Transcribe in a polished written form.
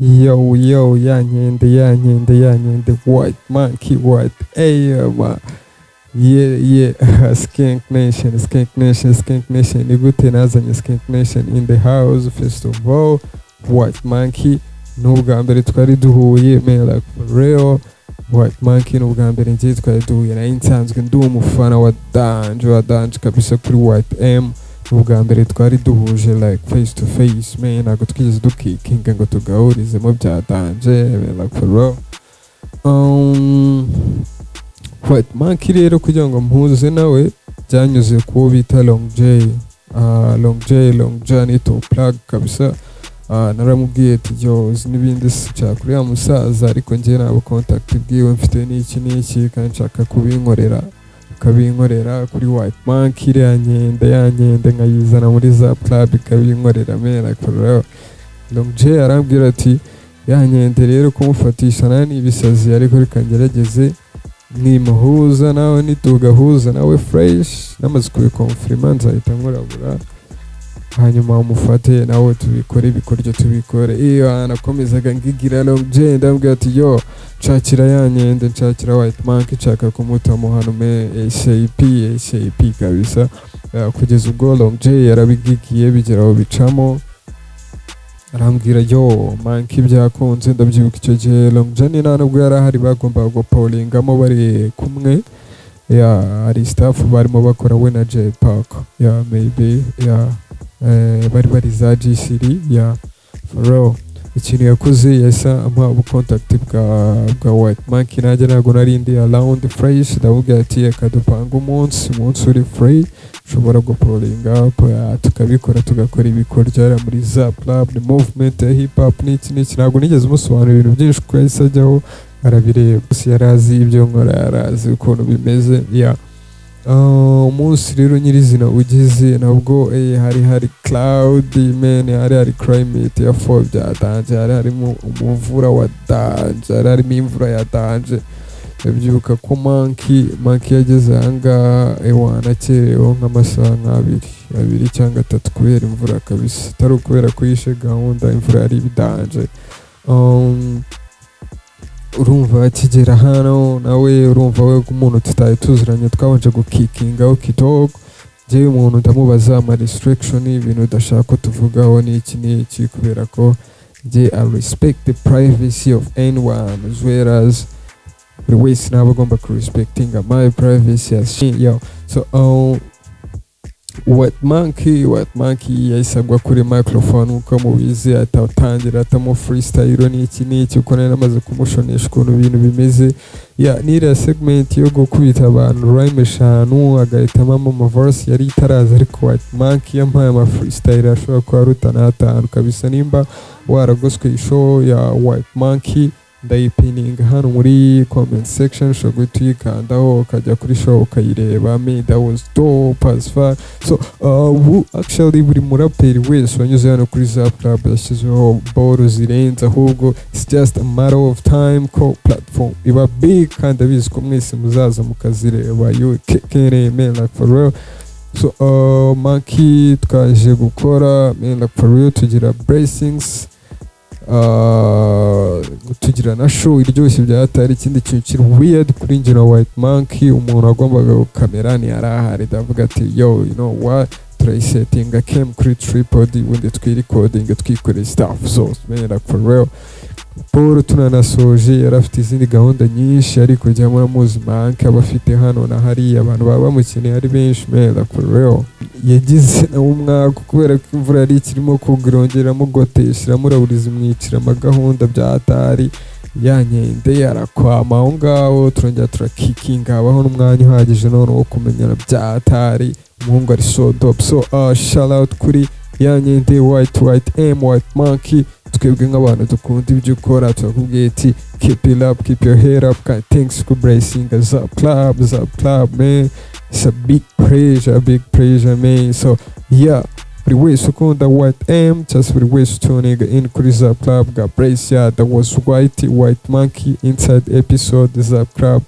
Yo, yanyende, white monkey, white ma. Yeah, Skank Nation, ni gute nazanye Skank Nation in the house, first of all, white monkey, n'ubwa mbere twari duhuye, man, like for real, white monkey n'ubwa mbere ngiye twari duhuye, nari nsanzwe ndi umufana wa Danje kabisa kuri white M, ubwa mbere twari duhuje like face to face, man, ntabwo twigeze dukikinga ngo tugahurizemo bya Danje, man, like for real. White monkey rero kugira ngo mpuze nawe byanyuze kuwo bita Long J ni top plug kabisa. Naramubwiye ati yo n'ibindi nshaka kuri ya musaza, ariko njye nabo contact bwiwe mfite n'iki kandi nshaka ukabinkorera kuri white monkey yanyende nkayizana muri Zapclub ikabinkorera, man, like for real. Long J arambwira ati yanyende rero kumufatisha nani ibisazi, ariko reka ngerageze nimuhuza nawe nitugahuza nawe fresh, namaze kubikonfirima nzahita nkurabura, hanyuma umufate nawe tubikore ibikoryo tubikore. Iyo anakomezaga ngigira Long J ndambwira ati yo nshakira yanyende, nshakira white monkey, nshaka kumutamo hano me ASAP kabisa. Kugeza ubwo Long J yarabigigiye bigeraho bicamo, arambwira yo monkey byakunze. Ndabyibuka icyo gihe Long J nta nubwo yari ahari, bagombaga gupaulingamo bari kumwe, hari staff barimo bakora we na J Park, maybe bari za G3, for real. Ikintu yakoze yahise ampa ubucontact bwa white monkey, nanjye ntabwo nari ndi around fresh, ndamubwira ati reka dupanga umunsi uri free ushobora gupalinga tukabikora, tugakora ibikoryo muri Zapclub, ni movement ya hip hop n'iki. Ntabwo nigeze musobanura ibintu byinshi kuko yahise ajyaho arabireba, gusa yarazi ibyo nkora, yarazi ukuntu bimeze. Umunsi rero nyirizina ugeze nabwo hari cloud, man, hari climate ya fall bya Danje, harimo umuvura wa Danje, harimo imvura ya Danje. Ndabyibuka ko monkey yageze ahangaha wanakereweho nk'amasaha nk'abiri cyangwa 3 kubera imvura kabisa, atari ukubera ko yishe gahunda, imvura yari ibidanje. Urumva akigera hano nawe, urumva we umuntu tutari tuziranye, twabanje gukikingaho kitoko. Njyewe umuntu ndamubaza ama restriction, ibintu udashaka ko tuvugaho n'iki, kubera ko njye I respect the privacy of anyone, as well as buri wese naba agomba ku respecting my privacy as yo. So white monkey yahise agwa kuri microphone uko mubizi, atatangira atamo freestyle n'iki, uko nari namaze kumushonesha ukuntu ibintu bimeze. N'iriya segment yo gukubita abantu rhyme 5 agahitamo amaverse yari itaraza, ariko white monkey yampaye ama freestyle ashobora kuba aruta n'atanu kabisa. Nimba waragoswe ishow ya white monkey ndayipininga hano muri comment section, ushobora guhita uyikandaho ukajya kuri show ukayireba. That was dope as fuck. So actually buri muraperi wese wanyuze hano kuri Zapclub yashyizeho boro zirenze, ahubwo it's just a matter of time ko platform iba big, kandi abizi ko mwese muzaza mukazireba. You kene, man, like for real. So monkey twaje gukora, man, like for real, tugira blessings, tugira na show iryoshye byatari. Ikindi kintu kiri weird kuri njye na white monkey, umuntu agombaga gukamera ntiyarahari, ndavuga ati yo, you know what, turayisetinga came kuri tripod, ubundi twirecording twikoreye stuff zose, man, like for real. Paul tunanasoje yarafite izindi gahunda nyinshi, ariko jya muramuzi monkey abafite hano na hariya, abantu baba bamukeneye ari benshi, man, like for real. Yagize na umwaka kubera ko imvura yari ikirimo kugirongeramo gotesha muraburiza mwicira amagahunda byatari. Yanyende yarakwama aho ngaho, turongera turakikinga, abaho n'umwanya uhagije none wo kumenyana byatari. Umuhungu ari so dope. So shout out kuri yanyende, white monkey. Twebwe nk'abantu dukunda ibyo ukora, turakubwiye ati keep it up, keep your head up, kandi thanks for blessing Zapclub, man. It's a big pressure, man. So buri wese ukunda white M, just buri wese tuning in kuri Zapclub, God bless ya. That was white monkey inside episode Zapclub.